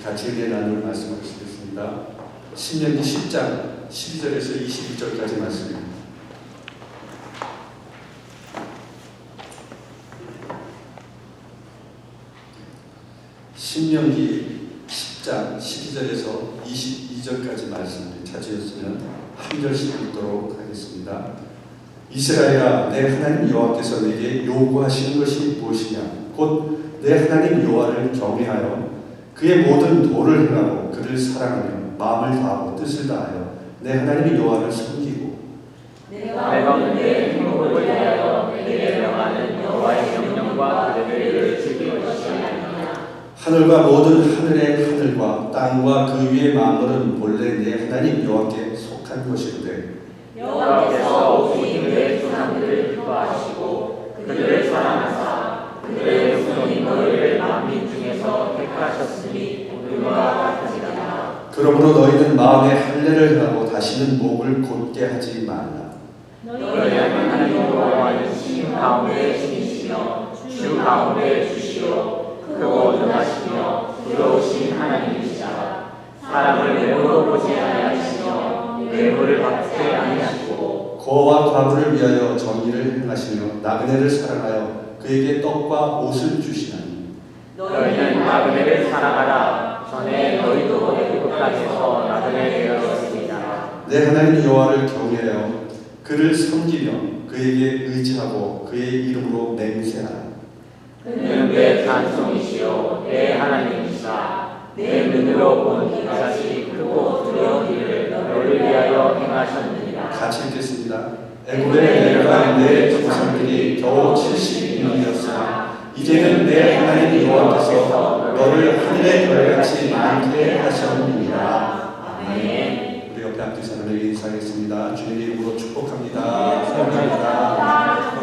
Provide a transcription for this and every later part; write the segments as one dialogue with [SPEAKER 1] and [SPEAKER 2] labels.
[SPEAKER 1] 같이 은혜 나눌 말씀을 드리겠습니다. 신명기 10장 12절에서 22절까지 말씀입니다. 신명기 10장 12절에서 22절까지 말씀을 찾으셨으면 한 절씩 읽도록 하겠습니다. 이스라엘아, 내 하나님 여호와께서 내게 요구하시는 것이 무엇이냐? 곧 내 하나님 여호와를 경외하여 그의 모든 도를 행하고 그를 사랑하며 마음을 다하고 뜻을 다하여 내 하나님 여호와를 섬기고
[SPEAKER 2] 내가 오늘 행복을 위하여 내게 명하는 여호와의 명령과 규례를 지킬 것이니라.
[SPEAKER 1] 하늘과 모든 하늘의 하늘과 땅과 그 위의 만물은 본래 내 하나님 여호와께 속한 것이로되
[SPEAKER 2] 여호와께서 오직 그의 조상들을 기뻐하시고 그들을 사랑하사 그들의 후손인 너희를 만민 중에서 택하셨으니 오늘과 같으리라.
[SPEAKER 1] 그러므로 너희는 마음에 할례를 하고 다시는 목을 곧게 하지 말라.
[SPEAKER 2] 너희 하나님 여호와는 신 가운데 신이시며 주 가운데 주시요 크고 능하시며 부러우신 하나님이시라. 사람을 외모로 보지 아니하시며 외모를 받지 아니하시고
[SPEAKER 1] 고와 과부를 위하여 정의를 행하시며 나그네를 사랑하여 그에게 떡과 옷을 주시나니
[SPEAKER 2] 너희는 나그네를 사랑하라. 전에 너희도 애굽 땅에서 나그네 되었습니다.
[SPEAKER 1] 내 하나님 여호와를 경외하여 그를 섬기며 그에게 의지하고 그의 이름으로 맹세하라.
[SPEAKER 2] 그는 내 찬송이시요 내 하나님이시라. 내 눈으로 본 이같이 크고 두려운 일을 너를 위하여 행하셨느니라.
[SPEAKER 1] 같이 읽겠습니다. 애굽에 내려간 내 조상들이 겨우 70명이었으나 이제는 내 하나님 여호와께서 너를 하늘의 별같이 많게 하셨느니라.
[SPEAKER 2] 아멘.
[SPEAKER 1] 우리 옆에 앉은 사람에게 인사하겠습니다. 주님의 이름으로 축복합니다. 사랑합니다.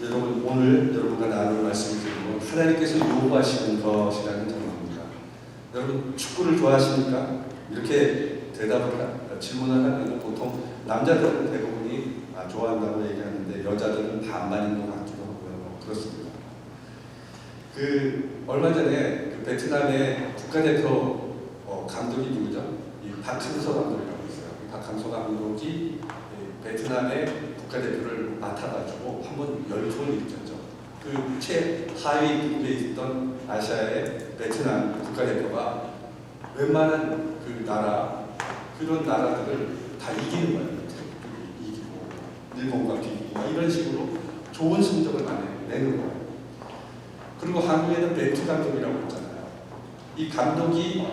[SPEAKER 1] 여러분, 오늘 여러분과 나눌 말씀을 드리고 하나님께서 요구하시는 것이라는 점입니다. 여러분, 축구를 좋아하십니까? 이렇게 질문을 하면 보통 남자들은 대부분이 좋아한다고 얘기하는데 여자들은 반반인 것 같기도 하고요. 그렇습니다. 얼마 전에 베트남의 국가대표 감독이 누구죠? 박항서 감독이라고 있어요. 박항서 감독이 베트남의 국가대표를 맡아가지고 한번 열풍을 일으켰죠. 최하위 그룹에 있던 아시아의 베트남 국가대표가 웬만한 그런 나라들을 다 이기는 거예요. 이기고 일본과 비기고 이런 식으로 좋은 성적을 많이 내는 거예요. 그리고 한국에는 벤투 감독이라고 있잖아요. 이 감독이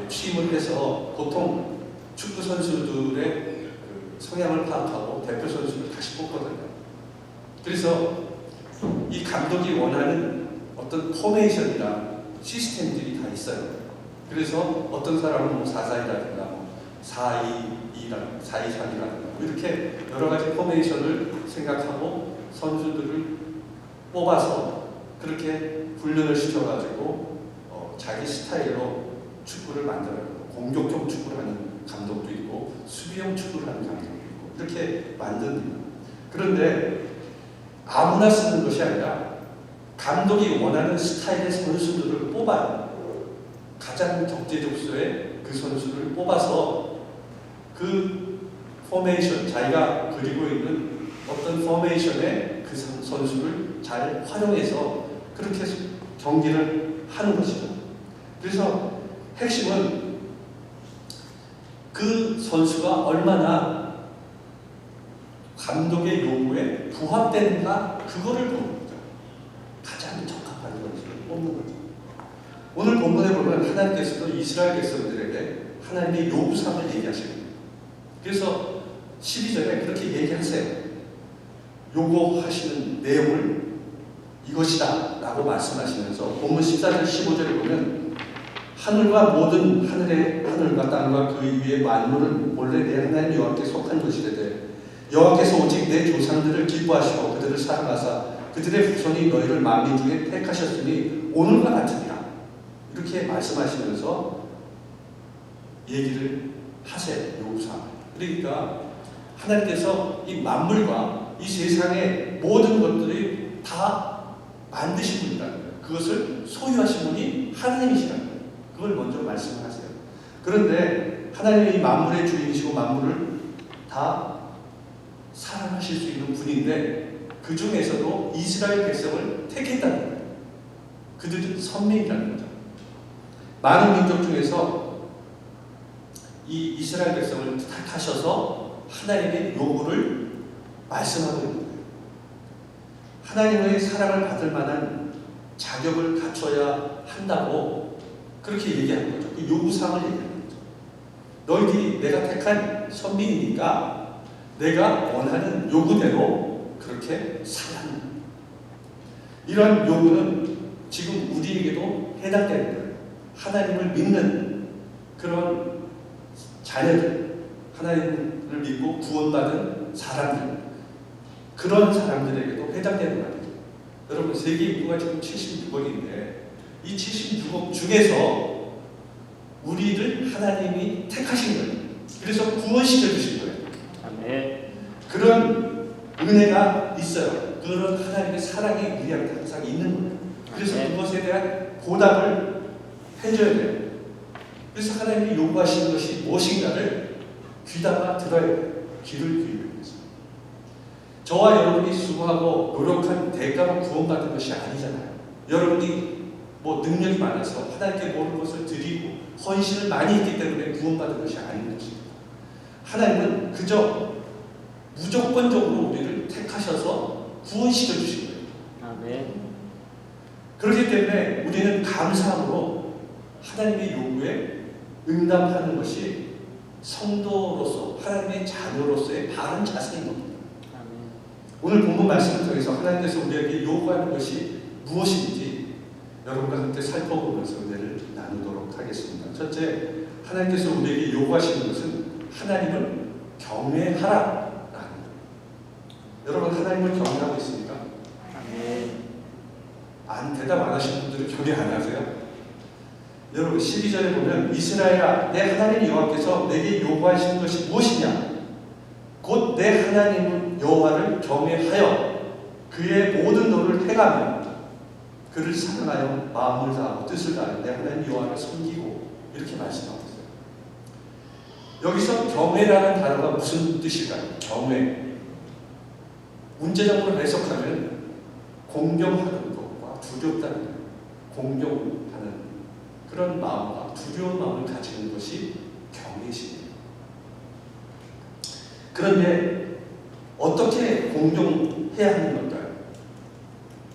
[SPEAKER 1] 취임을 해서 보통 축구 선수들의 성향을 파악하고 대표 선수를 다시 뽑거든요. 그래서 이 감독이 원하는 어떤 포메이션이나 시스템들이 다 있어요. 그래서 어떤 사람은 4-4-2라든가 4-2-2라든가 4-2-3이라든가 이렇게 여러 가지 포메이션을 생각하고 선수들을 뽑아서 그렇게 훈련을 시켜가지고 자기 스타일로 축구를 만들어요. 공격형 축구를 하는 감독도 있고 수비형 축구를 하는 감독도 있고 이렇게 만듭니다. 그런데 아무나 쓰는 것이 아니라 감독이 원하는 스타일의 선수들을 뽑아요. 가장 적재적소에 그 선수를 뽑아서 그 포메이션, 자기가 그리고 있는 어떤 포메이션에 그 선수를 잘 활용해서 그렇게 경기를 하는 것이죠. 그래서 핵심은 그 선수가 얼마나 감독의 요구에 부합되는가 그거를 보는 거죠. 가장 적합한 선수를 뽑는 거죠. 오늘 본문에 보면 하나님께서도 이스라엘 백성들에게 하나님의 요구사항을 얘기하십니다. 그래서 12절에 그렇게 얘기하세요. 요구하시는 내용을 이것이다 라고 말씀하시면서 본문 14절 15절에 보면 하늘과 모든 하늘과 땅과 그 위의 만물은 원래 내 하나님 여호와께 속한 것이되되 여호와께서 오직 내 조상들을 기뻐하시고 그들을 사랑하사 그들의 후손이 너희를 만민 중에 택하셨으니 오늘과 같으니라. 이렇게 말씀하시면서 얘기를 하세요. 요구사항. 그러니까 하나님께서 이 만물과 이 세상의 모든 것들이 다 만드신 분이라는 거예요. 그것을 소유하신 분이 하나님이시라는 거예요. 그걸 먼저 말씀하세요. 그런데 하나님이 만물의 주인이시고 만물을 다 사랑하실 수 있는 분인데 그 중에서도 이스라엘 백성을 택했다는 거예요. 그들은 선민이라는 거죠. 많은 민족 중에서 이 이스라엘 백성을 택하셔서 하나님의 요구를 말씀하고 있는 거예요. 하나님의 사랑을 받을 만한 자격을 갖춰야 한다고 그렇게 얘기하는 거죠. 그 요구사항을 얘기하는 거죠. 너희들이 내가 택한 선민이니까 내가 원하는 요구대로 그렇게 살아라. 이런 요구는 지금 우리에게도 해당되는 거예요. 하나님을 믿는 그런 자녀들, 하나님을 믿고 구원받은 사람들, 그런 사람들에게도 해당되는 말이죠. 여러분, 세계 인구가 지금 76억인데 이 76억 중에서 우리를 하나님이 택하신 거예요. 그래서 구원시켜 주신 거예요.
[SPEAKER 2] 아멘.
[SPEAKER 1] 그런 은혜가 있어요. 그런 하나님의 사랑이 우리한테 항상 있는 거예요. 그래서 그것에 대한 보답을 해줘야 돼요. 그래서 하나님이 요구하시는 것이 무엇인가를 귀담아 들어야 돼요. 귀를 기울여서. 저와 여러분이 수고하고 노력한 대가로 구원받은 것이 아니잖아요. 여러분이 뭐 능력이 많아서 하나님께 모든 것을 드리고 헌신을 많이 했기 때문에 구원받은 것이 아닌 것입니다. 하나님은 그저 무조건적으로 우리를 택하셔서 구원시켜 주신 거예요.
[SPEAKER 2] 아멘.
[SPEAKER 1] 그렇기 때문에 우리는 감사함으로 하나님의 요구에 응답하는 것이 성도로서 하나님의 자녀로서의 바른 자세인 겁니다.
[SPEAKER 2] 아멘.
[SPEAKER 1] 오늘 본문 말씀을 통해서 하나님께서 우리에게 요구하는 것이 무엇인지 여러분과 함께 살펴보면서 은혜를 나누도록 하겠습니다. 첫째, 하나님께서 우리에게 요구하시는 것은 하나님을 경외하라. 여러분, 하나님을 경외하고 있습니까?
[SPEAKER 2] 아멘.
[SPEAKER 1] 대답 안 하시는 분들은 경외 안 하세요? 여러분, 12절에 보면 이스라엘아, 내 하나님 여호와께서 내게 요구하시는 것이 무엇이냐? 곧 내 하나님 여호와를 경외하여 그의 모든 도를 행하며 그를 사랑하여 마음을 다하고 뜻을 다하여 내 하나님 여호와를 섬기고, 이렇게 말씀하고 있어요. 여기서 경외라는 단어가 무슨 뜻일까요? 경외. 문제적으로 해석하면 공경하는 것과 두렵다는 거예요. 공경하는 그런 마음과 두려운 마음을 가지는 것이 경외심이에요. 그런데 어떻게 공경해야 하는 걸까요?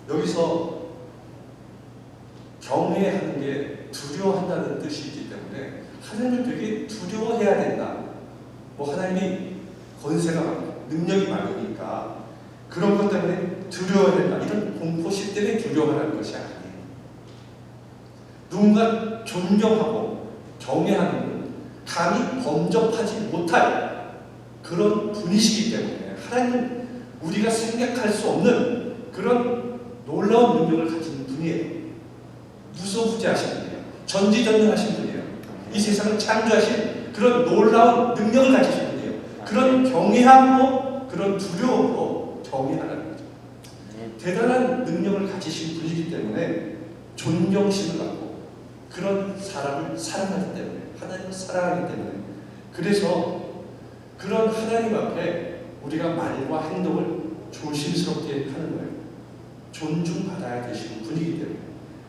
[SPEAKER 1] 여기서 경외하는 게 두려워한다는 뜻이 있기 때문에 하나님을 되게 두려워해야 된다. 뭐 하나님이 권세가 많고 능력이 많으니까 그런 것 때문에 두려워해야 된다. 이런 공포심 때문에 두려워하는 것이 아니에요. 누군가 존경하고 경외하는 건 감히 범접하지 못할 그런 분이시기 때문에 하나님은 우리가 생각할 수 없는 그런 놀라운 능력을 가진 분이에요. 무소부재하신 분이에요. 전지전능하신 분이에요. 이 세상을 창조하신 그런 놀라운 능력을 가지신 분이에요. 그런 경외함으로, 그런 두려움으로 경외하는 거죠. 대단한 능력을 가지신 분이기 때문에 존경심을 갖고 그런 사람을 사랑하기 때문에, 하나님을 사랑하기 때문에, 그래서 그런 하나님 앞에 우리가 말과 행동을 조심스럽게 하는 거예요. 존중받아야 되시는 분이기 때문에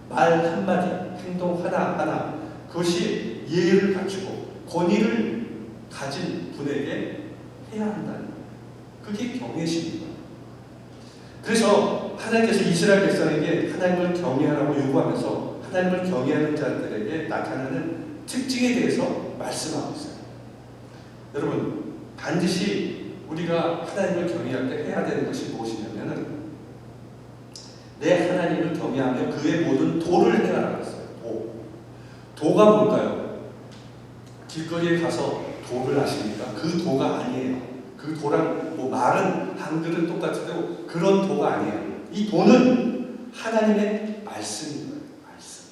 [SPEAKER 1] 말 한마디, 행동 하나하나 그것이 예의를 갖추고 권위를 가진 분에게 해야 한다는 거예요. 그게 경외심입니다. 그래서 하나님께서 이스라엘 백성에게 하나님을 경외하라고 요구하면서 하나님을 경외하는 자들에게 나타나는 특징에 대해서 말씀하고 있어요. 여러분, 반드시 우리가 하나님을 경외할 때 해야 되는 것이 무엇이냐면 내 하나님을 경외하며 그의 모든 도를 행하라고 했어요. 도가 뭘까요? 길거리에 가서 도를 아십니까? 그 도가 아니에요. 그 도랑 뭐 말은 한글은 똑같은데 그런 도가 아니에요. 이 도는 하나님의 말씀인 거예요. 말씀.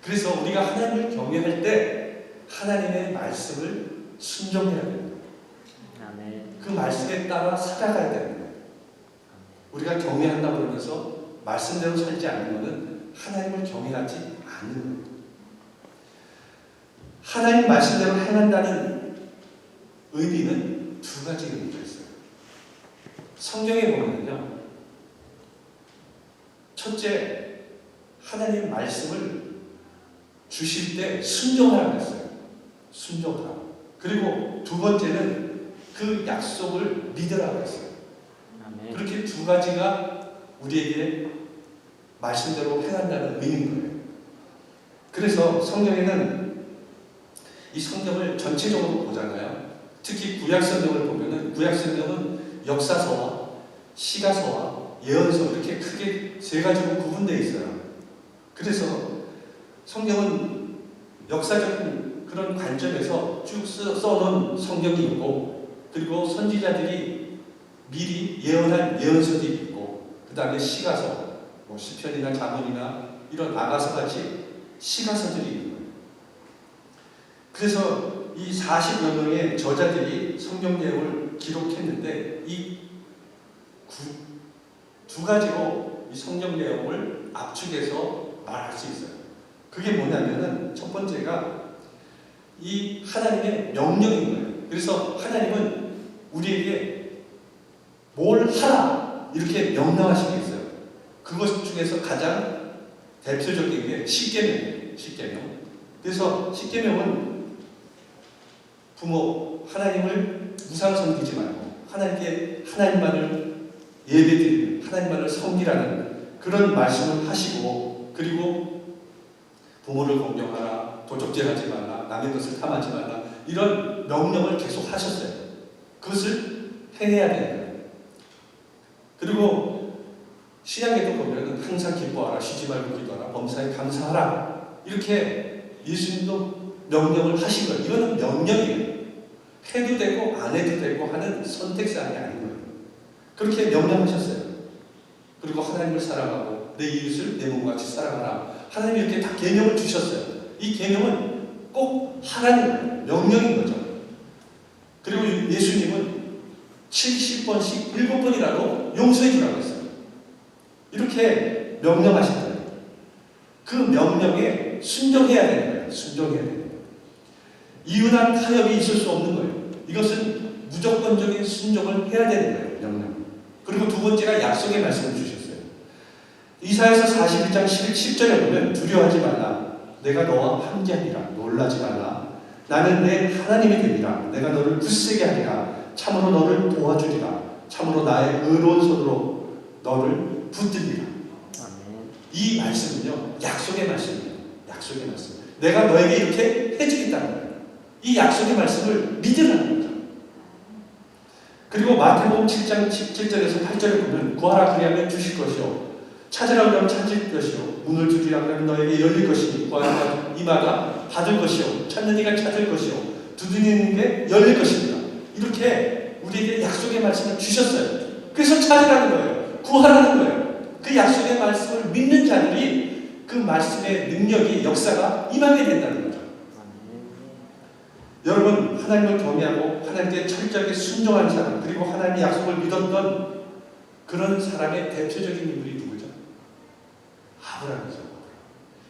[SPEAKER 1] 그래서 우리가 하나님을 경외할 때 하나님의 말씀을 순종해야 됩니다. 그 말씀에 따라 살아가야 되는 거예요. 우리가 경외한다고 그러면서 말씀대로 살지 않는 것은 하나님을 경외하지 않는 거예요. 하나님 말씀대로 행한다는 의미는 두 가지 의미가 있어요. 성경에 보면요, 첫째, 하나님 말씀을 주실 때 순종하라고 했어요. 순종하라. 그리고 두 번째는 그 약속을 믿으라고 했어요.
[SPEAKER 2] 아멘.
[SPEAKER 1] 그렇게 두 가지가 우리에게 말씀대로 행한다는 의미인 거예요. 그래서 성경에는 이 성경을 전체적으로 보잖아요. 특히 구약성경을 보면은 구약성경은 역사서와 시가서와 예언서 이렇게 크게 세 가지로 구분되어 있어요. 그래서 성경은 역사적인 그런 관점에서 쭉 써놓은 성경이 있고, 그리고 선지자들이 미리 예언한 예언서들이 있고, 그 다음에 시가서, 뭐 시편이나 잠언이나 이런 아가서 같이 시가서들이 있는 거예요. 그래서 이 40여 명의 저자들이 성경 내용을 기록했는데 이 두 가지로 이 성경 내용을 압축해서 말할 수 있어요. 그게 뭐냐면은 첫 번째가 이 하나님의 명령인 거예요. 그래서 하나님은 우리에게 뭘 하라 이렇게 명령하신 게 있어요. 그것 중에서 가장 대표적인 게 십계명이에요. 십계명. 그래서 십계명은 부모 하나님을 우상 섬기지 말고 하나님만을 예배드리는, 하나님만을 섬기라는 그런 말씀을 하시고, 그리고 부모를 공경하라, 도적질하지 말라, 남의 것을 탐하지 말라, 이런 명령을 계속 하셨어요. 그것을 행해야 되는 거예요. 그리고 신약에도 보면 항상 기뻐하라, 쉬지 말고 기도하라, 범사에 감사하라, 이렇게 예수님도 명령을 하신 거예요. 이거는 명령이에요. 해도 되고 안 해도 되고 하는 선택사항이 아닌 거예요. 그렇게 명령하셨어요. 그리고 하나님을 사랑하고 내 이웃을 내 몸같이 사랑하라. 하나님이 이렇게 다 계명을 주셨어요. 이 계명은 꼭 하라는 명령인 거죠. 그리고 예수님은 70번씩 7번이라도 용서해 주라고 했어요. 이렇게 명령하신 거예요. 그 명령에 순종해야 되는 거예요. 순종해야 되는 거예요. 이유나 타협이 있을 수 없는 거예요. 이것은 무조건적인 순종을 해야 되는 거예요. 명령. 그리고 두 번째가 약속의 말씀을 주셨어요. 이사야서 41장 10절에 보면 두려워하지 말라. 내가 너와 함께하리라. 놀라지 말라. 나는 내 하나님이 되리라. 내가 너를 굳세게 하리라. 참으로 너를 도와주리라. 참으로 나의 의로운 손으로 너를 붙들리라. 이 말씀은요, 약속의 말씀이에요. 약속의 말씀. 내가 너에게 이렇게 해주겠다는 거예요. 이 약속의 말씀을 믿으라는 거죠. 그리고 마태복음 7장 17절에서 8절에 보면 구하라 그리하면 주실 것이요, 찾으라 그러면 찾을 것이요, 문을 두드리라 그러면 너에게 열릴 것이니, 구하는 이마다 받을 것이요, 찾는 이가 찾을 것이요, 두드리는 게 열릴 것입니다. 이렇게 우리에게 약속의 말씀을 주셨어요. 그래서 찾으라는 거예요. 구하라는 거예요. 그 약속의 말씀을 믿는 자들이 그 말씀의 능력이, 역사가 임하게 된다는 거죠. 여러분, 하나님을 경외하고 하나님께 철저하게 순종한 사람, 그리고 하나님의 약속을 믿었던 그런 사람의 대표적인 인물이 누구죠? 아브라함이죠.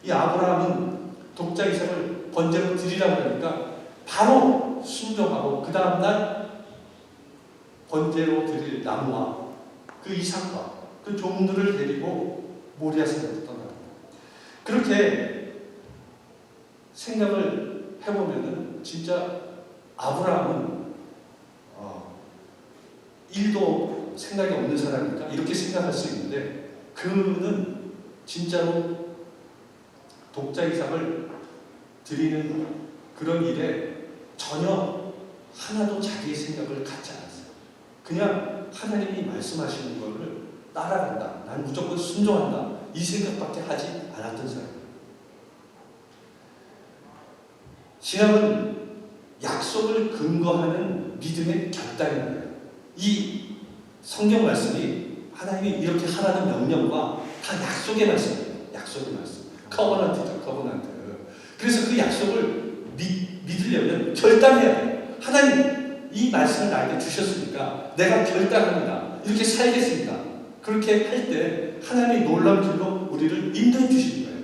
[SPEAKER 1] 이 아브라함은 독자 이삭을 번제로 드리라고 하니까 바로 순종하고 그 다음날 번제로 드릴 나무와 그 이삭과 그 종들을 데리고 모리아산으로 떠납니다. 그렇게 생각을 해보면은 진짜 아브라함은 일도 생각이 없는 사람이니까 이렇게 생각할 수 있는데, 그는 진짜로 독자 이삭을 드리는 그런 일에 전혀 하나도 자기의 생각을 갖지 않았어요. 그냥 하나님이 말씀하시는 것을 따라간다, 난 무조건 순종한다, 이 생각밖에 하지 않았던 사람이에요. 신앙은 약속을 근거하는 믿음의 결단인 거예요. 이 성경 말씀이 하나님이 이렇게 하라는 명령과 다 약속의 말씀이에요. 약속의 말씀. 커버넌트죠. 커버넌트. 그래서 그 약속을 믿으려면 결단해야 돼요. 하나님, 이 말씀을 나에게 주셨으니까 내가 결단합니다. 이렇게 살겠습니다. 그렇게 할 때 하나님이 놀라운 길로 우리를 인도해 주시는 거예요.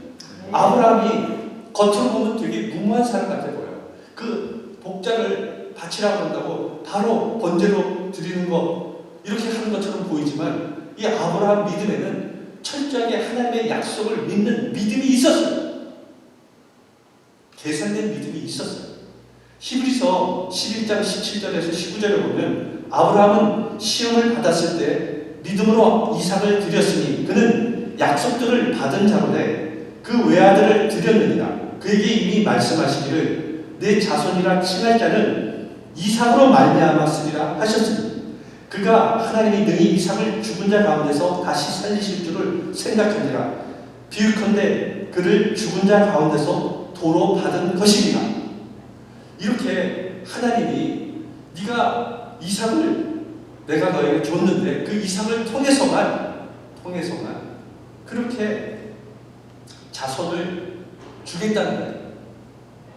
[SPEAKER 1] 아브라함이 겉으로 보면 되게 무모한 사람 같아 보여요. 그 복자를 바치라고 한다고 바로 번제로 드리는 거 이렇게 하는 것처럼 보이지만 이 아브라함 믿음에는 철저하게 하나님의 약속을 믿는 믿음이 있었어요. 계산된 믿음이 있었어요. 히브리서 11장 17절에서 19절에 보면 아브라함은 시험을 받았을 때 믿음으로 이삭을 드렸으니 그는 약속들을 받은 자로되 그 외아들을 드렸느니라. 그에게 이미 말씀하시기를 내 자손이라 칭할 자는 이삭으로 말미암았으리라 하셨으니 그가 하나님이 능히 이삭을 죽은 자 가운데서 다시 살리실 줄을 생각하니라. 비유컨대 그를 죽은 자 가운데서 도로 받은 것이니라. 이렇게 하나님이 네가 이삭을 내가 너에게 줬는데 그 이삭을 통해서만 그렇게 자손을 주겠다는 거예요.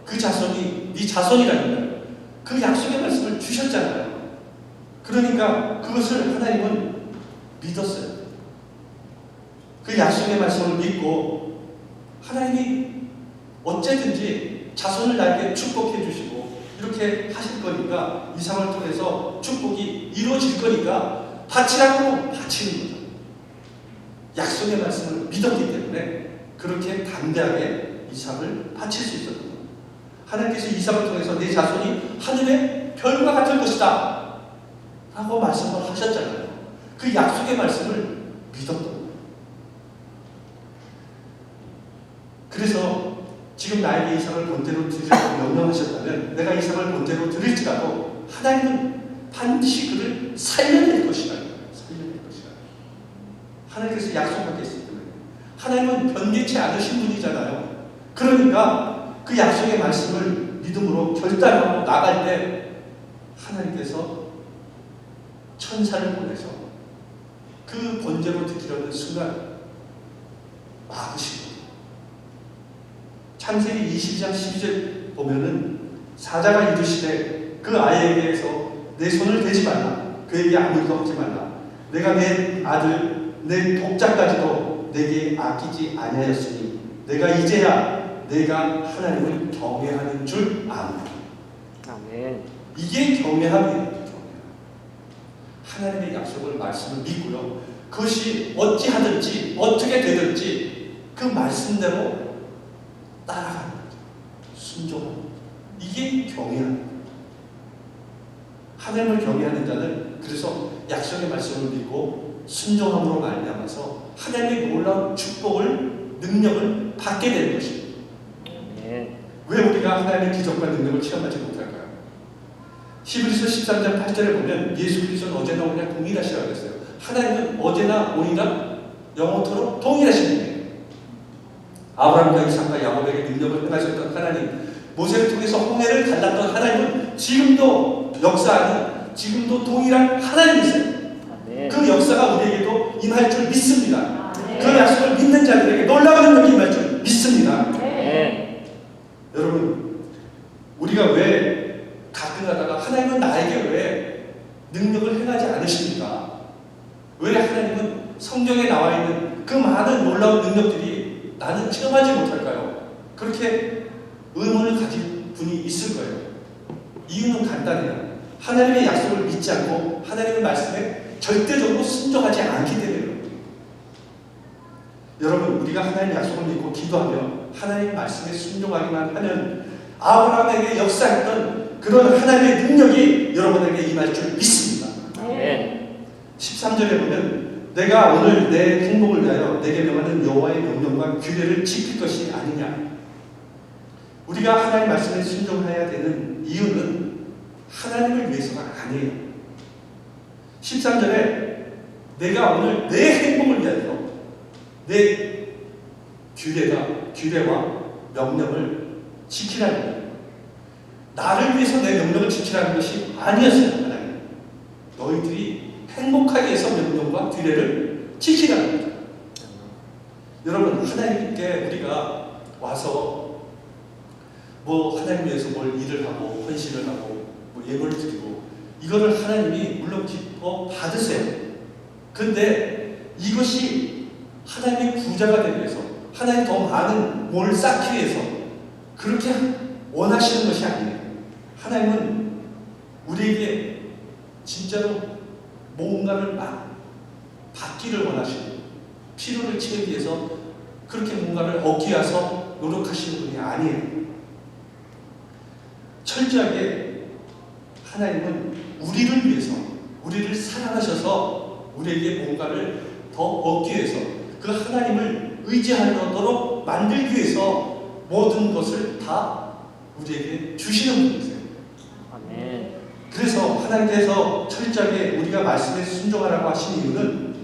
[SPEAKER 1] 그 자손이 네 자손이라는 거예요. 그 약속의 말씀을 주셨잖아요. 그러니까 그것을 하나님은 믿었어요. 그 약속의 말씀을 믿고 하나님이 어쨌든지 자손을 나에게 축복해 주시고 이렇게 하실 거니까 이삭을 통해서 축복이 이루어질 거니까 바치라고 바치는 거죠. 약속의 말씀을 믿었기 때문에 그렇게 담대하게 이삭을 바칠 수 있었던 거예요. 하나님께서 이삭을 통해서 내 자손이 하늘의 별과 같을 것이다 라고 말씀을 하셨잖아요. 그 약속의 말씀을 믿었던 거예요. 그래서 지금 나에게 이삭을 본대로 드리라고 명령하셨다면 내가 이삭을 본대로 드릴지라도 하나님은 반드시 그를 살려낼 것이다. 살려낼 것이다. 하나님께서 약속하겠습니다. 하나님은 변개치 않으신 분이잖아요. 그러니까 그 약속의 말씀을 믿음으로 결단하고 나갈 때 하나님께서 천사를 보내서 그 번제로 드리려는 순간 막으신 거예요. 창세기 22장 12절 보면은 사자가 이르시되 그 아이에게서 내 손을 대지 말라. 그에게 아무 일도 하지 말라. 내가 내 아들 내 독자까지도 내게 아끼지 아니하였으니 내가 이제야 내가 하나님을 경외하는 줄 아노라.
[SPEAKER 2] 아멘.
[SPEAKER 1] 이게 경외함이에요. 하나님의 약속을 말씀을 믿고요. 그것이 어찌하든지 어떻게 되든지 그 말씀대로 따라가는 거죠. 순종하는 거죠. 이게 경외함입니다. 하나님을 경외하는 자는 그래서 약속의 말씀을 믿고 순종함으로 말미암아서 하나님의 놀라운 축복을 능력을 받게 되는 것입니다. 왜 우리가 하나님의 기적과 능력을 체험하지 못할까요? 히브리서 13장 8절에 보면 예수 그리스도는 어제나 오늘이나 동일하시라고 했어요. 하나님은 어제나 오늘이나 영원토록 동일하신 분이에요. 아브라함과 이삭과 야곱에게 능력을 행하셨던 하나님, 모세를 통해서 홍해를 갈랐던 하나님은 지금도 역사하는 지금도 동일한 하나님이세요. 그 역사가 우리에게도 임할 줄 믿습니다. 그 약속을 믿는 자들에게 놀라운 능력이 임할 줄 믿습니다. 여러분, 우리가 왜 가끔 가다가 하나님은 나에게 왜 능력을 행하지 않으십니까? 왜 하나님은 성경에 나와 있는 그 많은 놀라운 능력들이 나는 체험하지 못할까요? 그렇게 의문을 가진 분이 있을 거예요. 이유는 간단해요. 하나님의 약속을 믿지 않고 하나님의 말씀에 절대적으로 순종하지 않기 때문에요. 여러분, 우리가 하나님의 약속을 믿고 기도하며 하나님의 말씀에 순종하기만 하면 아브라함에게 역사했던 그런 하나님의 능력이 여러분에게 임할 줄 믿습니다. 13절에 보면 내가 오늘 내 행복을 위하여 내게 명하는 여호와의 명령과 규례를 지킬 것이 아니냐. 우리가 하나님의 말씀에 순종해야 되는 이유는 하나님을 위해서가 아니에요. 13절에 내가 오늘 내 행복을 위하여 내 규례와 명령을 지키라는 거예요. 나를 위해서 내 명령을 지키라는 것이 아니었어요. 하나님, 너희들이 행복하게 해서 명령과 규례를 지키라는 거죠. 여러분, 하나님께 우리가 와서 뭐 하나님 위해서 뭘 일을 하고 헌신을 하고 뭐 예물을 드리고 이거를 하나님이 물론 기뻐 받으세요. 그런데 이것이 하나님의 부자가 되기 위해서, 하나님 더 많은 뭘 쌓기 위해서 그렇게 원하시는 것이 아니에요. 하나님은 우리에게 진짜로 뭔가를 막 받기를 원하시고 필요를 채우기 위해서 그렇게 뭔가를 얻기 위해서 노력하시는 분이 아니에요. 철저하게 하나님은 우리를 위해서, 우리를 사랑하셔서 우리에게 뭔가를 더 얻기 위해서, 그 하나님을 의지하도록 만들기 위해서 모든 것을 다 우리에게 주시는 분이세요.
[SPEAKER 2] 아멘.
[SPEAKER 1] 그래서 하나님께서 철저하게 우리가 말씀에 순종하라고 하신 이유는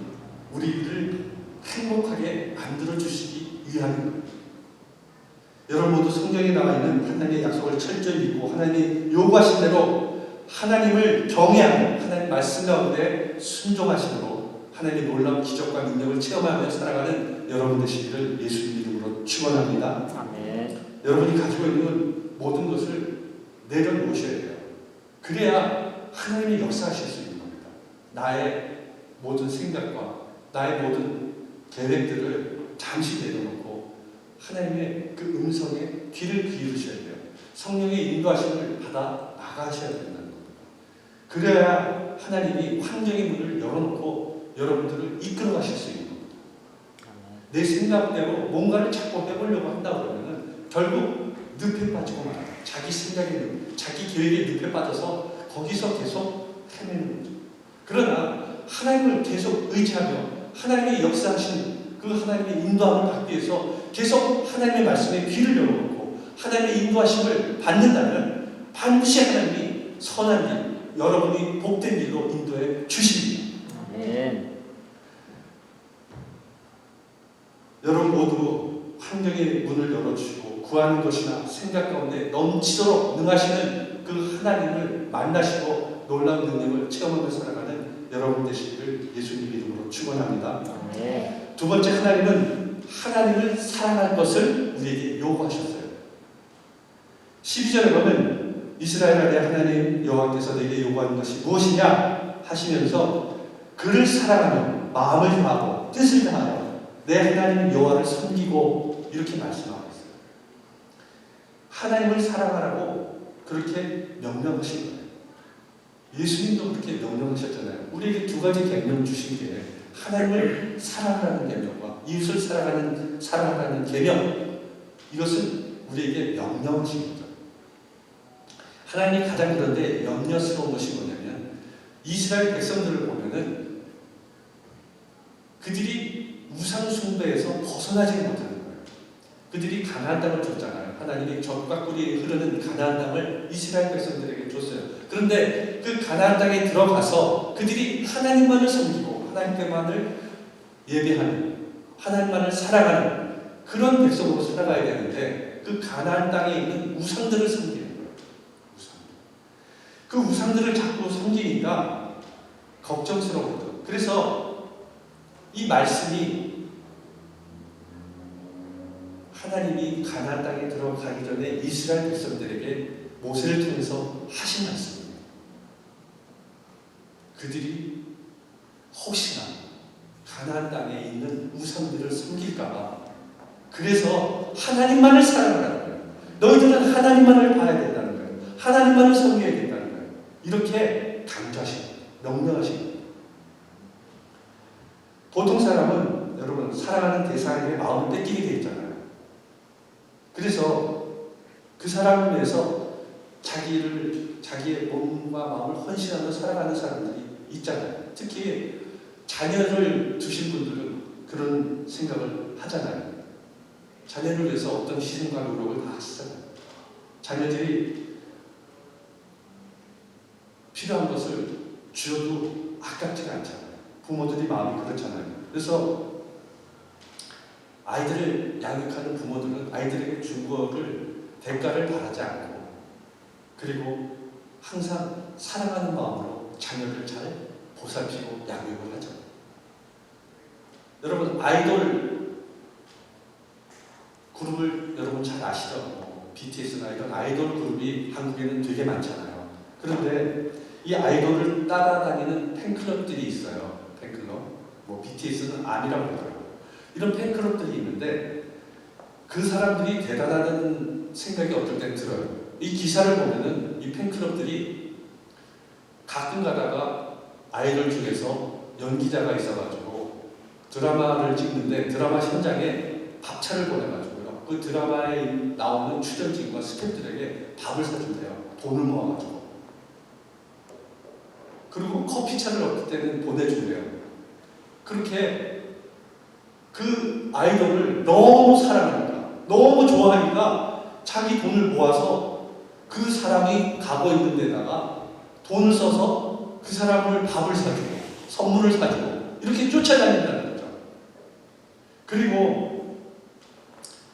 [SPEAKER 1] 우리를 행복하게 만들어 주시기 위함입니다. 여러분 모두 성경에 나와 있는 하나님의 약속을 철저히 믿고 하나님이 요구하신 대로 하나님을 경외하며 하나님 말씀 가운데 순종하심으로 하나님의 놀라운 기적과 능력을 체험하며 살아가는 여러분 되시기를 예수님 이름으로 축원합니다.
[SPEAKER 2] 아멘.
[SPEAKER 1] 여러분이 가지고 있는 모든 것을 내려놓으셔야 돼요. 그래야 하나님이 역사하실 수 있는 겁니다. 나의 모든 생각과 나의 모든 계획들을 잠시 내려놓고 하나님의 그 음성에 귀를 기울이셔야 돼요. 성령의 인도하심을 받아 나가셔야 된다는 겁니다. 그래야 하나님이 환경의 문을 열어놓고 여러분들을 이끌어 가실 수 있는 겁니다. 내 생각대로 뭔가를 자꾸 해보려고 한다 그러면 결국 늪에 빠지고 말아요. 자기 생각에, 자기 계획에 늪에 빠져서 거기서 계속 헤매는 거죠. 그러나 하나님을 계속 의지하며 하나님의 역사하신 그 하나님의 인도함을 받기 위해서 계속 하나님의 말씀에 귀를 열어놓고 하나님의 인도하심을 받는다면 반드시 하나님이 선한 길, 여러분이 복된 길로 인도해 주십니다.
[SPEAKER 2] 아멘.
[SPEAKER 1] 여러분 모두 환경의 문을 열어주시고 구하는 것이나 생각 가운데 넘치도록 능하시는 그 하나님을 만나시고 놀라운 능력을 체험하며 살아가는 여러분 되시기를 예수님 이름으로 축원합니다.
[SPEAKER 2] 아멘.
[SPEAKER 1] 두 번째, 하나님은 하나님을 사랑할 것을 우리에게 요구하셨어요. 12절에 보면 이스라엘 아래 하나님 여호와께서 내게 요구하는 것이 무엇이냐 하시면서 그를 사랑하며 마음을 다하고 뜻을 다하여 내 하나님 여호와를 섬기고 이렇게 말씀하고 있어요. 하나님을 사랑하라고 그렇게 명령하신 거예요. 예수님도 그렇게 명령하셨잖아요. 우리에게 두 가지 계명 주신 게 하나님을 사랑하라는 계명과 이웃을 사랑하라는 계명, 이것은 우리에게 명령하신 거죠. 하나님이 가장 그런데 염려스러운 것이 뭐냐면 이스라엘 백성들을 보면은 그들이 우상 숭배에서 벗어나지 못하는 거예요. 그들이 가나안 땅을 줬잖아요. 하나님이 젖과 꿀이 흐르는 가나안 땅을 이스라엘 백성들에게 줬어요. 그런데 그 가나안 땅에 들어가서 그들이 하나님만을 섬기고 하나님께만을 예배하는, 하나님만을 사랑하는 그런 백성으로 살아가야 되는데 그 가나안 땅에 있는 우상들을 섬기는 거예요. 그 우상들을 자꾸 섬기니까 걱정스러워요. 그래서 이 말씀이 하나님이 가나안 땅에 들어가기 전에 이스라엘 백성들에게 모세를 통해서 하신 말씀입니다. 그들이 혹시나 가나안 땅에 있는 우상들을 섬길까봐 그래서 하나님만을 사랑하라는 거예요. 너희들은 하나님만을 봐야 된다는 거예요. 하나님만을 섬겨야 된다는 거예요. 이렇게 강조하신 거예요. 명령하신 거예요. 보통 사람은 여러분 사랑하는 대상에게 마음을 뺏기게 되어 있잖아요. 그래서 그 사람을 위해서 자기의 몸과 마음을 헌신하며 살아가는 사람들이 있잖아요. 특히 자녀를 두신 분들은 그런 생각을 하잖아요. 자녀를 위해서 어떤 희생과 노력을 다 하시잖아요. 자녀들이 필요한 것을 주어도 아깝지가 않잖아요. 부모들이 마음이 그렇잖아요. 그래서 아이들을 양육하는 부모들은 아이들에게 준 것을 대가를 바라지 않고 그리고 항상 사랑하는 마음으로 자녀를 잘 보살피고 양육을 하죠. 여러분 아이돌 그룹을 여러분 잘 아시죠? BTS나 이런 아이돌 그룹이 한국에는 되게 많잖아요. 그런데 이 아이돌을 따라다니는 팬클럽들이 있어요. 팬클럽. BTS는 아미라고 그러더라고요. 이런 팬클럽들이 있는데 그 사람들이 대단하다는 생각이 어떨 땐 들어요. 이 기사를 보면은 이 팬클럽들이 가끔 가다가 아이돌 중에서 연기자가 있어가지고 드라마를 찍는데 드라마 현장에 밥차를 보내가지고요. 그 드라마에 나오는 출연진과 스태프들에게 밥을 사준대요. 돈을 모아가지고. 그리고 커피차를 어떨 때는 보내준대요. 그렇게 그 아이돌을 너무 사랑하니까, 너무 좋아하니까 자기 돈을 모아서 그 사람이 가고 있는 데다가 돈을 써서 그 사람을 밥을 사주고 선물을 사주고 이렇게 쫓아다닌다는 거죠. 그리고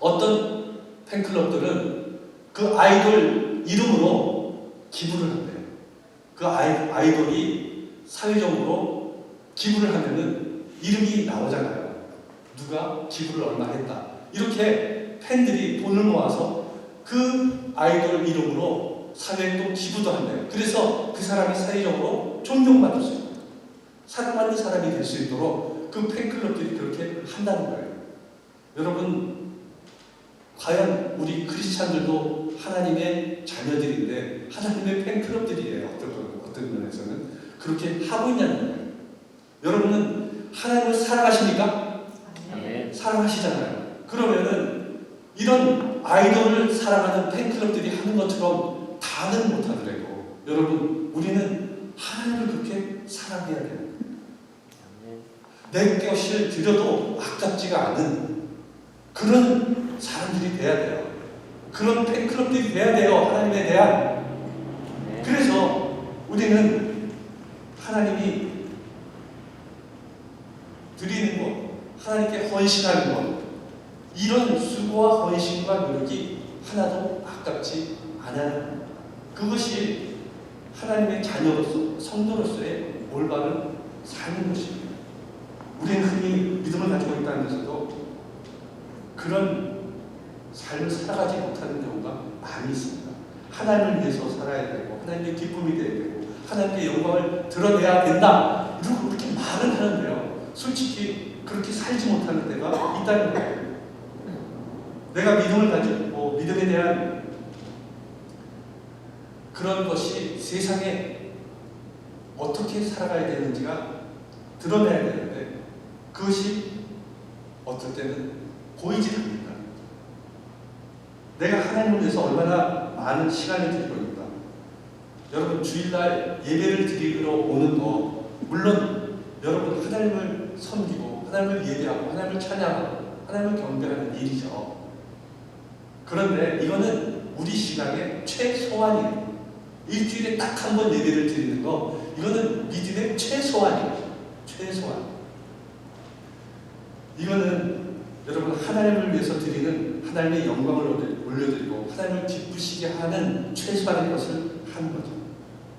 [SPEAKER 1] 어떤 팬클럽들은 그 아이돌 이름으로 기부를 한대요. 그 아이돌이 사회적으로 기부를 하면은 이름이 나오잖아요. 누가 기부를 얼마 했다. 이렇게 팬들이 돈을 모아서 그 아이돌 이름으로 사회에 또 기부도 한대요. 그래서 그 사람이 사회적으로 존경받을 수 있고 사랑받는 사람이 될 수 있도록 그 팬클럽들이 그렇게 한다는 거예요. 여러분, 과연 우리 크리스찬들도 하나님의 자녀들인데 하나님의 팬클럽들이에요. 어떤 면에서는 그렇게 하고 있냐는 거예요. 여러분은 하나님을 사랑하십니까?
[SPEAKER 2] 아멘.
[SPEAKER 1] 사랑하시잖아요. 그러면은 이런 아이돌을 사랑하는 팬클럽들이 하는 것처럼 다는 못하더라도 여러분, 우리는 하나님을 그렇게 사랑해야 돼요. 내 것을 드려도 아깝지가 않은 그런 사람들이 돼야 돼요. 그런 팬클럽들이 돼야 돼요. 하나님에 대한. 그래서 우리는 하나님이 드리는 것, 하나님께 헌신하는 것, 이런 수고와 헌신과 노력이 하나도 아깝지 않아요. 그것이 하나님의 자녀로서, 성도로서의 올바른 삶인 것입니다. 우리는 흔히 믿음을 가지고 있다면서도 그런 삶을 살아가지 못하는 경우가 많이 있습니다. 하나님을 위해서 살아야 되고 하나님의 기쁨이 되어야 되고 하나님께 영광을 드러내야 된다. 이러고 그렇게 말을 하는데요. 솔직히 그렇게 살지 못하는 데가 있다는 거예요. 내가 믿음을 가지고 믿음에 대한 그런 것이 세상에 어떻게 살아가야 되는지가 드러내야 되는데 그것이 어떨 때는 보이지 않는다. 내가 하나님을 위해서 얼마나 많은 시간을 드리고 있다. 여러분, 주일날 예배를 드리러 오는 거, 물론 여러분 하나님을 섬기고 하나님을 예배하고 하나님을 찬양하고 하나님을 경배하는 일이죠. 그런데 이거는 우리 신앙의 최소한이에요. 일주일에 딱 한 번 예배를 드리는 거, 이거는 믿음의 최소한이에요. 최소한. 이거는 여러분 하나님을 위해서 드리는 하나님의 영광을 올려드리고 하나님을 기쁘시게 하는 최소한의 것을 하는 거죠.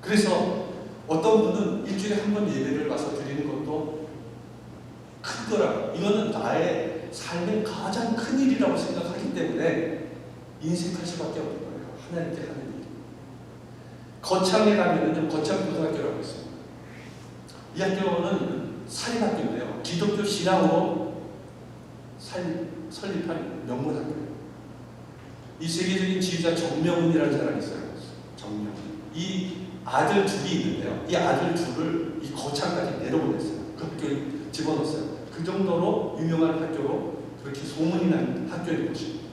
[SPEAKER 1] 그래서 어떤 분은 일주일에 한 번 예배를 와서 드리는 것도 큰 거라고, 이거는 나의 삶의 가장 큰 일이라고 생각하기 때문에 인색할 수밖에 없는 거예요. 하나님께 하는 일. 거창에 가면은 거창고등학교라고 있습니다. 이 학교는 사립학교인데요. 기독교 신앙으로 설립한 명문학교예요. 이 세계적인 지휘자 정명훈이라는 사람이 있어요. 정명훈. 이 아들 둘이 있는데요. 이 아들 둘을 이 거창까지 내려보냈어요. 그 학교에 집어넣었어요. 그 정도로 유명한 학교로 그렇게 소문이 난 학교인 것입니다.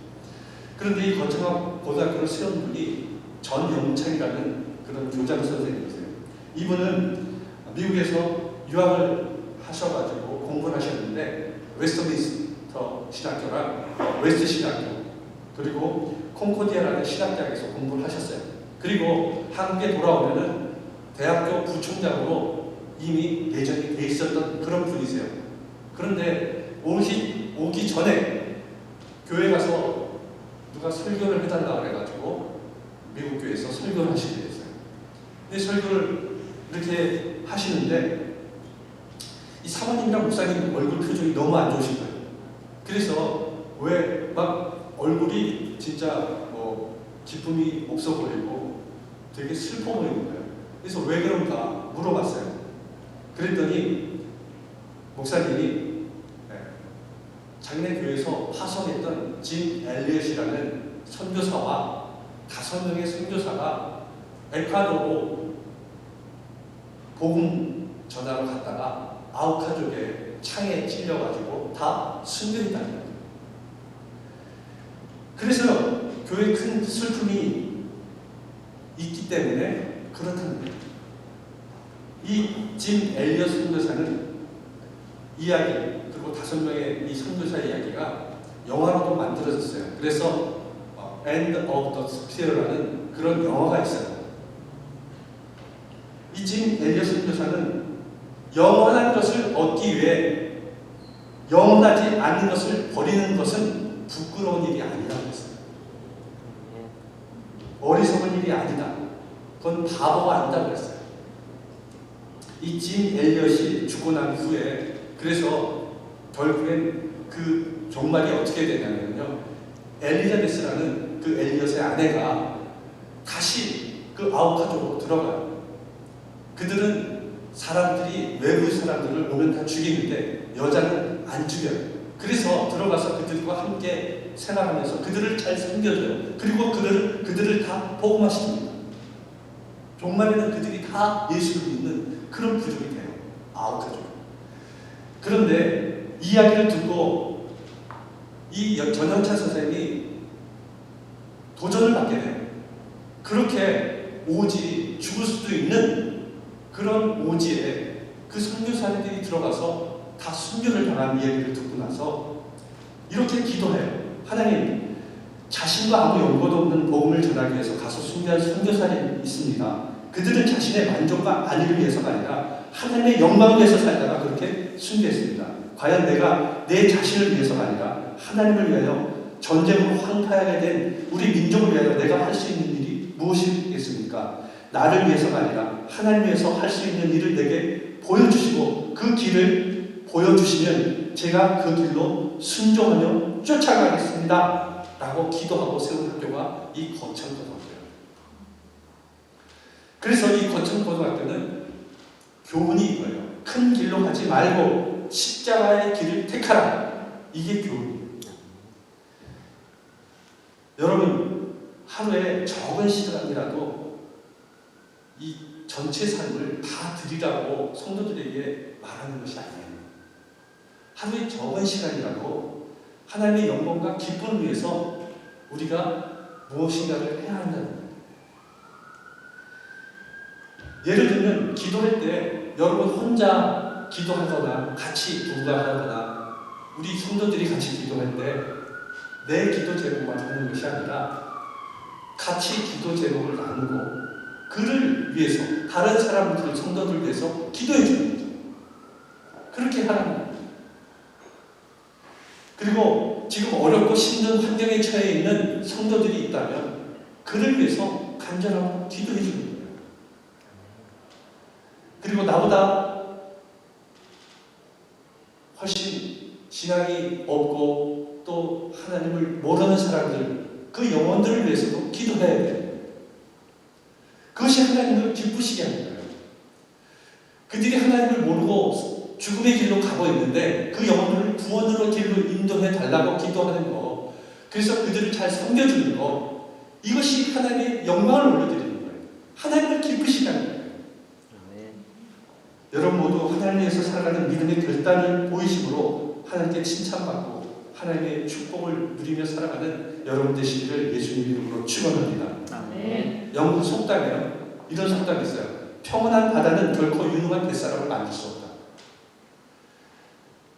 [SPEAKER 1] 그런데 이 거창 고등학교를 세운 분이 전영창이라는 그런 교장 선생님이세요. 이분은 미국에서 유학을 하셔가지고 공부를 하셨는데 웨스트민스터 신학교랑 웨스트 신학교 그리고 콩코디아라는 신학대학에서 공부를 하셨어요. 그리고 한국에 돌아오면은 대학교 부총장으로 이미 예정이 돼 있었던 그런 분이세요. 그런데 오기 전에 교회 가서 누가 설교를 해달라 그래가지고 미국 교회에서 설교를 하시게 됐어요. 근데 설교를 이렇게 하시는데 이 사모님이랑 목사님 얼굴 표정이 너무 안 좋으신 거예요. 그래서 왜 막 얼굴이 진짜 뭐 기쁨이 없어 보이고 되게 슬퍼 보이는 거예요. 그래서 왜 그런가 물어봤어요. 그랬더니 목사님이 장례 교회에서 파송했던 짐 엘리엇이라는 선교사와 5명의 선교사가 에콰도르로 복음 전하러 갔다가 아우카족에 창에 찔려가지고 다 순교했다는 거예요. 그래서 교회에 큰 슬픔이 있기 때문에 그렇다는 거예요. 이 짐 엘리엇 선교사는 이야기, 그리고 5명의 이 선교사 이야기가 영화로도 만들어졌어요. 그래서 End of the Spear라는 그런 영화가 있어요. 이 짐 엘리엇 선교사는 영원한 것을 얻기 위해 영원하지 않는 것을 버리는 것은 부끄러운 일이 아니라고 했어요. 어리석은 일이 아니다. 그건 바보가 아니다고 했어요. 이 짐 엘리엇이 죽고 난 후에 그래서 결국엔 그 종말이 어떻게 되냐면요. 엘리자베스라는 그 엘리엇의 아내가 다시 그 아우카족으로 들어가요. 그들은 사람들이 외부 사람들을 오면 다 죽이는데 여자는 안 죽여요. 그래서 들어가서 그들과 함께 생활하면서 그들을 잘 섬겨줘요. 그리고 그들을 다 복음화시킵니다. 종말에는 그들이 다 예수를 믿는 그런 부족이 돼요. 아우카족. 그런데 이야기를 듣고 이 전영찬 선생님이 도전을 받게 돼요. 그렇게 오지 죽을 수도 있는 그런 오지에 그 선교사님들이 들어가서 다 순교를 당한 이야기를 듣고 나서 이렇게 기도해요. 하나님, 자신과 아무 연고도 없는 복음을 전하기 위해서 가서 순교한 선교사님이 있습니다. 그들은 자신의 만족과 안위를 위해서가 아니라 하나님의 영광을 위해서 살다가 그렇게 순교했습니다. 과연 내가 내 자신을 위해서가 아니라 하나님을 위하여 전쟁으로 황폐하게 된 우리 민족을 위하여 내가 할 수 있는 일이 무엇이겠습니까? 나를 위해서가 아니라 하나님을 위해서 할 수 있는 일을 내게 보여주시고 그 길을 보여주시면 제가 그 길로 순종하며 쫓아가겠습니다. 라고 기도하고 세운 학교가 이 거창고등학교예요. 그래서 이 거창고등학교는 교훈이 이거예요. 큰 길로 가지 말고 십자가의 길을 택하라. 이게 교훈이에요. 여러분, 하루에 적은 시간이라도 이 전체 삶을 다 드리라고 성도들에게 말하는 것이 아니에요. 하루에 적은 시간이라도 하나님의 영광과 기쁨을 위해서 우리가 무엇인가를 해야 한다는 거예요. 예를 들면 기도할 때 여러분 혼자 기도하거나 같이 누가 하거나 우리 성도들이 같이 기도할 때 내 기도 제목만 하는 것이 아니라 같이 기도 제목을 나누고 그를 위해서 다른 사람들 성도들 위해서 기도해 주는 거죠. 그렇게 하라는 거예요. 그리고 지금 어렵고 힘든 환경에 처해 있는 성도들이 있다면 그를 위해서 간절하고 기도해 주는 거예요. 그리고 나보다 훨씬 신앙이 없고 또 하나님을 모르는 사람들, 그 영혼들을 위해서도 기도해야 돼요. 그것이 하나님을 기쁘시게 하는 거예요. 그들이 하나님을 모르고 죽음의 길로 가고 있는데 그 영혼들을 구원으로 길로 인도해 달라고 기도하는 거, 그래서 그들을 잘 섬겨주는 거, 이것이 하나님의 영광을 올려드리는 거예요. 하나님을 기쁘시게 하는 거예요. 여러분 모두 하나님 위해서 살아가는 믿음의 결단을 보이심으로 하나님께 칭찬받고 하나님의 축복을 누리며 살아가는 여러분 되시기를 예수님 이름으로 축원합니다.
[SPEAKER 2] 아멘.
[SPEAKER 1] 영국 속담에요, 이런 속담이 있어요. 평온한 바다는 결코 유능한 뱃사람을 만들 수 없다.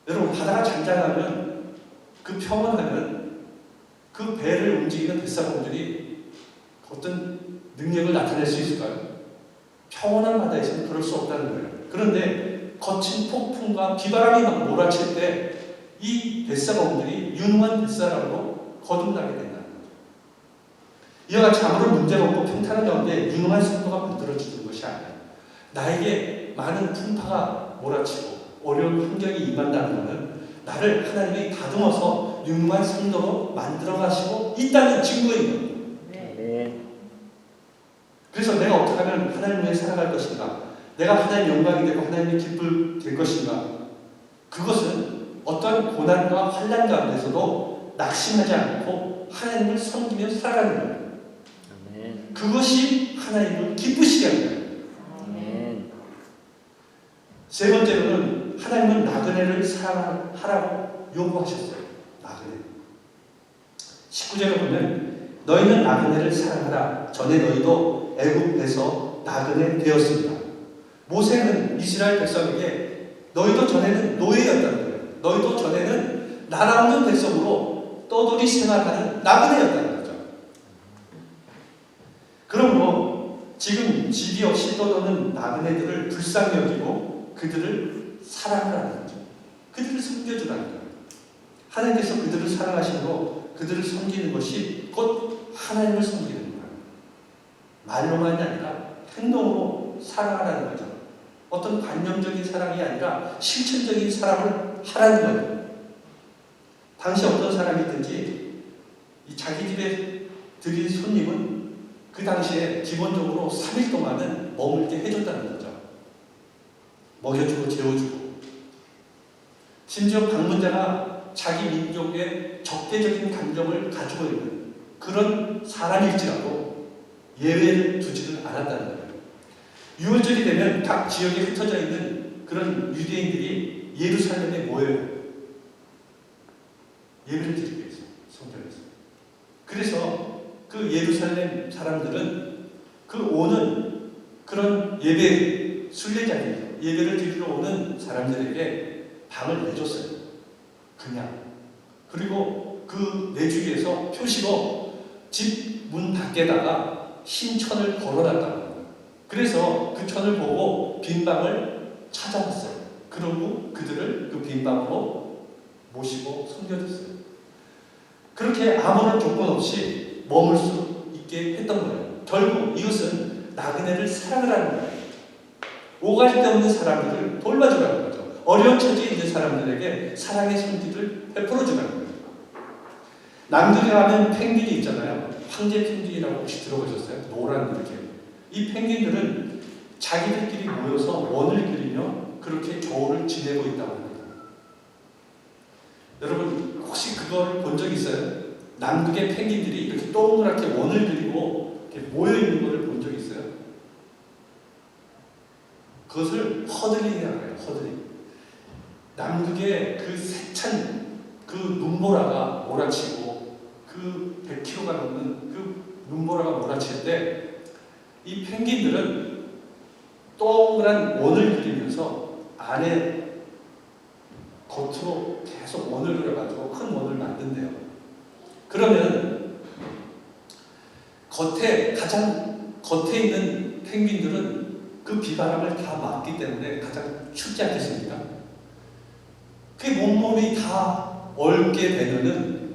[SPEAKER 1] 여러분, 바다가 잔잔하면 그 평온하면 그 배를 움직이는 뱃사람들이 어떤 능력을 나타낼 수 있을까요? 평온한 바다에서는 그럴 수 없다는 거예요. 그런데 거친 폭풍과 비바람이 막 몰아칠 때 이 뱃사람들이 유능한 뱃사람으로 거듭나게 된다는 거죠. 이와 같이 아무런 문제가 없고 평탄한 가운데 유능한 성도가 만들어지는 것이 아니에요. 나에게 많은 풍파가 몰아치고 어려운 환경이 임한다는 것은 나를 하나님이 다듬어서 유능한 성도로 만들어 가시고 있다는 증거인 거예요.
[SPEAKER 2] 네.
[SPEAKER 1] 그래서 내가 어떻게 하면 하나님 위해 살아갈 것인가, 내가 하나님의 영광이 되고 하나님의 기쁨이 될 것인가, 그것은 어떠한 고난과 환난 가운데서도 낙심하지 않고 하나님을 섬기며 살아가는 거예요.
[SPEAKER 2] 아멘.
[SPEAKER 1] 그것이 하나님을 기쁘시게 하는 거예요.
[SPEAKER 2] 아멘.
[SPEAKER 1] 세 번째로는 하나님은 나그네를 사랑하라고 요구하셨어요. 나그네. 19절에 보면 너희는 나그네를 사랑하라. 전에 너희도 애굽에서 나그네 되었습니다. 모세는 이스라엘 백성에게 너희도 전에는 노예였다는 거예요. 너희도 전에는 나라 없는 백성으로 떠돌이 생활하는 나그네였다는 거죠. 그러므로 지금 집이 없이 떠도는 나그네들을 불쌍히 여기고 그들을 사랑하라는 거죠. 그들을 섬겨주라는 거예요. 하나님께서 그들을 사랑하심으로 그들을 섬기는 것이 곧 하나님을 섬기는 거예요. 말로만이 아니라 행동으로 사랑하라는 거죠. 어떤 관념적인 사랑이 아니라 실천적인 사랑을 하라는 거예요. 당시 어떤 사람이든지 이 자기 집에 들인 손님은 그 당시에 기본적으로 3일 동안은 머물게 해줬다는 거죠. 먹여주고 재워주고. 심지어 방문자가 자기 민족의 적대적인 감정을 가지고 있는 그런 사람일지라도 예외를 두지는 않았다는 거예요. 6월절이 되면 각 지역에 흩어져 있는 그런 유대인들이 예루살렘에 모여요. 예배를 드리기 위해서, 성전에서. 그래서 그 예루살렘 사람들은 그 오는 그런 예배 순례자들, 예배를 드리러 오는 사람들에게 방을 내줬어요. 그냥. 그리고 그 내주기에서 표시로 집 문 밖에다가 신천을 걸어놨다고 합니다. 그래서 그 천을 보고 빈 방을 찾아왔어요. 그러고 그들을 그 빈 방으로 모시고 섬겨줬어요. 그렇게 아무런 조건 없이 머물 수 있게 했던 거예요. 결국 이것은 나그네를 사랑하라는 거예요. 오갈 데 없는 사람들을 돌봐주라는 거죠. 어려운 처지에 있는 사람들에게 사랑의 손길을 베풀어주라는 거예요. 남극에 가면 펭귄이 있잖아요. 황제 펭귄이라고 혹시 들어보셨어요? 노란 이렇게. 이 펭귄들은 자기들끼리 모여서 원을 그리며 그렇게 겨울을 지내고 있다고 합니다. 여러분 혹시 그걸 본 적 있어요? 남극의 펭귄들이 이렇게 동그랗게 원을 그리고 이렇게 모여있는 것을 본 적 있어요? 그것을 허들링이라고 해요. 허들링. 남극의 그 세찬 그 눈보라가 몰아치고 그 100km가 넘는 그 눈보라가 몰아칠 때 이 펭귄들은 동그란 원을 그리면서 안에 겉으로 계속 원을 그려가지고 큰 원을 만든대요. 그러면 가장 겉에 있는 펭귄들은 그 비바람을 다 막기 때문에 가장 춥지 않겠습니까? 그 몸몸이 다 얼게 되면은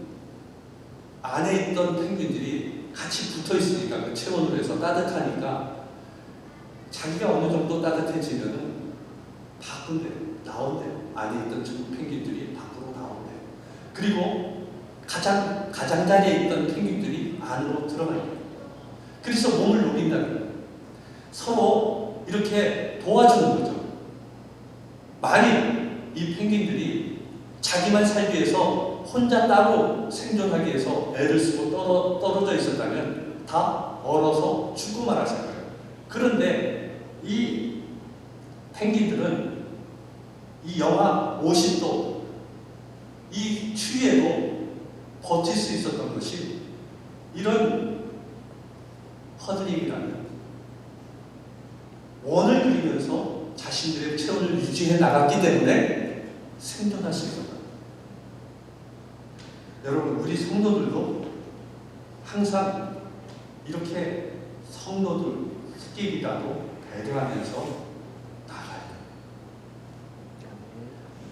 [SPEAKER 1] 안에 있던 펭귄들이 같이 붙어 있으니까 그 체온으로 해서 따뜻하니까 자기가 어느 정도 따뜻해지면은 밖으로 나온대요. 안에 있던 펭귄들이 밖으로 나온대요. 그리고 가장자리에 있던 펭귄들이 안으로 들어가요. 그래서 몸을 녹인다는 거예요. 서로 이렇게 도와주는 거죠. 만일 이 펭귄들이 자기만 살기 위해서 혼자 따로 생존하기 위해서 애를 쓰고 떨어져 있었다면 다 얼어서 죽고 말았을 거예요. 그런데 이 펭귄들은 이 영하 50도 이 추위에도 버틸 수 있었던 것이 이런 허들링이라는 원을 그리면서 자신들의 체온을 유지해 나갔기 때문에 생존할 수 있었다. 여러분 우리 성도들도 항상 이렇게 성도들끼리라도 배려하면서 나가야 돼요.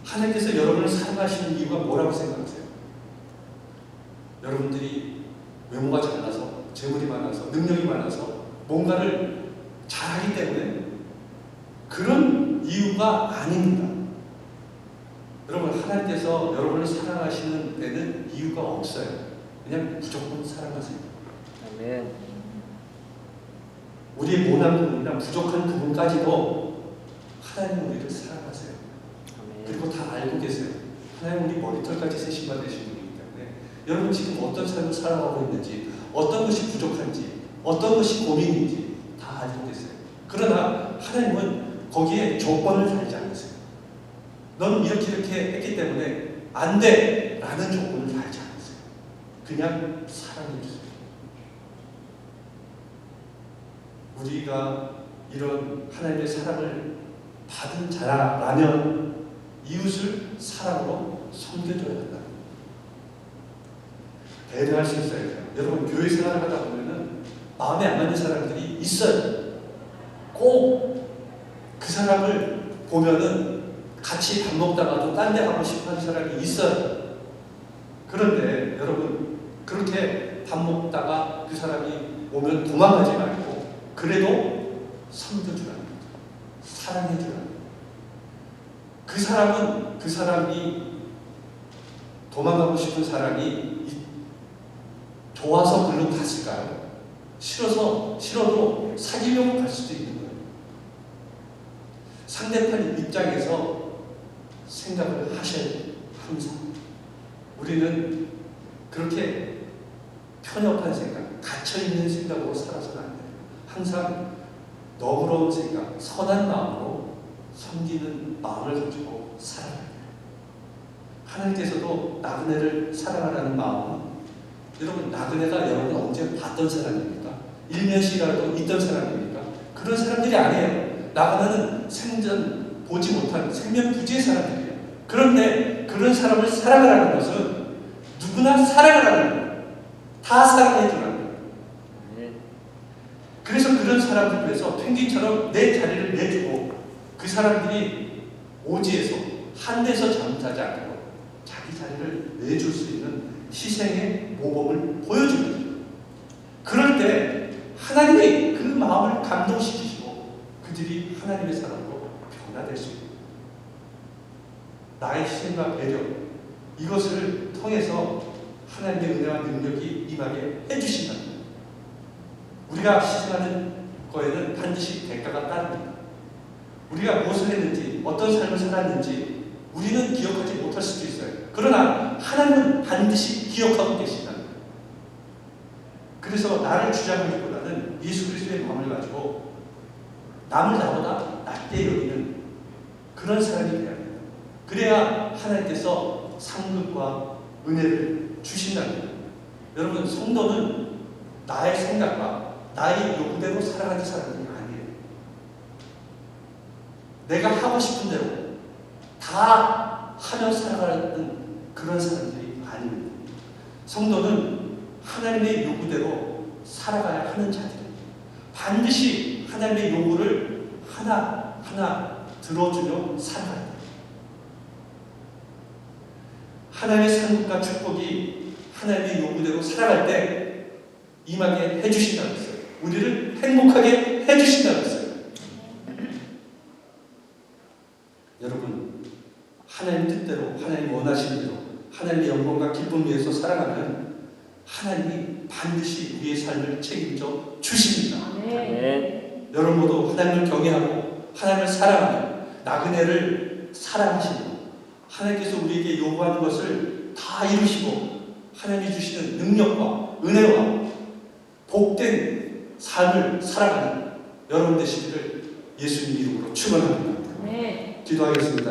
[SPEAKER 1] 하나님께서 여러분을 사랑하시는 이유가 뭐라고 생각하세요? 여러분들이 외모가 잘나서 재물이 많아서 능력이 많아서 뭔가를 잘하기 때문에 그런 이유가 아닙니다. 여러분 하나님께서 여러분을 사랑하시는 데는 이유가 없어요. 그냥 무조건 사랑하세요.
[SPEAKER 2] 아멘.
[SPEAKER 1] 우리의 모난 부분이나 부족한 부분까지도 하나님은 우리를 사랑하세요.
[SPEAKER 2] 아멘.
[SPEAKER 1] 그리고 다 알고 계세요. 하나님 우리 머리털까지 세신 바 되신 분이기 때문에 여러분 지금 어떤 삶을 살아가고 있는지, 어떤 것이 부족한지, 어떤 것이 고민인지 다 알고 계세요. 그러나 하나님은 거기에 조건을 달지 않으세요. 너는 이렇게 했기 때문에 안 돼! 라는 조건을 달지 않으세요. 그냥 사랑해 주세요. 우리가 이런 하나님의 사랑을 받은 자라면 이웃을 사랑으로 섬겨줘야 한다. 배려할 수 있어야 돼요. 여러분 교회 생활을 하다 보면은 마음에 안 맞는 사람들이 있어요. 꼭 그 사람을 보면은 같이 밥 먹다가도 딴 데 가고 싶어 하는 사람이 있어요. 그런데 여러분 그렇게 밥 먹다가 그 사람이 오면 도망가지 말고 그래도 섬겨주라는 거죠. 사랑해주라는 거죠. 그 사람이 도망가고 싶은 사람이 좋아서 글로 갔을까요? 싫어도 사귀려고 갈 수도 있는 거예요. 상대편 입장에서 생각을 하셔야 돼요. 항상. 우리는 그렇게 편협한 생각, 갇혀있는 생각으로 살아서는 안 돼요. 항상 너그러운 생각, 선한 마음으로 섬기는 마음을 가지고 살아야 돼요. 하나님께서도 나그네를 사랑하라는 마음은 여러분 나그네가 여러분 언제 봤던 사람입니까? 일면식이라도 있던 사람입니까? 그런 사람들이 아니에요. 나그네는 생전 보지 못한 생면부지의 사람들이에요. 그런데 그런 사람을 사랑하라는 것은 누구나 사랑하라는 거예요. 다 사랑해주라는 거예요. 그래서 그런 사람들 위해서 펭귄처럼 내 자리를 내주고 그 사람들이 오지에서 한 데서 잠자지 않고 자기 자리를 내줄 수 있는 희생의 모범을 보여주는 거죠. 그럴 때 하나님이 그 마음을 감동시키시고 그들이 하나님의 사람으로 변화될 수 있습니다. 나의 희생과 배려 이것을 통해서 하나님의 은혜와 능력이 임하게 해주신다. 우리가 희생하는 거에는 반드시 대가가 따릅니다. 우리가 무엇을 했는지 어떤 삶을 살았는지 우리는 기억하지 못할 수도 있어요. 그러나 하나님은 반드시 기억하고 계신다. 그래서 나를 주장하기보다는 예수 그리스도의 마음을 가지고 남을 나보다 낫게 여기는 그런 사람이 되어야 합니다. 그래야 하나님께서 상급과 은혜를 주신다는 거예요. 여러분 성도는 나의 생각과 나의 요구대로 살아가는 사람이 아니에요. 내가 하고 싶은 대로 다 하며 살아가는 그런 사람들이 아닙니다. 성도는 하나님의 요구대로 살아가야 하는 자들입니다. 반드시 하나님의 요구를 하나하나 들어주며 살아가야 돼요. 하나님의 상급과 축복이 하나님의 요구대로 살아갈 때 임하게 해주신다고 했어요. 우리를 행복하게 해주신다고 했어요. 여러분 하나님 뜻대로 하나님 원하시는 대로 하나님의 영광과 기쁨을 위해서 살아가면 하나님이 반드시 우리의 삶을 책임져 주십니다.
[SPEAKER 2] 아멘.
[SPEAKER 1] 여러분 모두 하나님을 경외하고 하나님을 사랑하며 나그네를 사랑하시고 하나님께서 우리에게 요구하는 것을 다 이루시고 하나님이 주시는 능력과 은혜와 복된 삶을 살아가는 여러분 되시기를 예수님 이름으로 축원합니다.
[SPEAKER 2] 아멘.
[SPEAKER 1] 기도하겠습니다.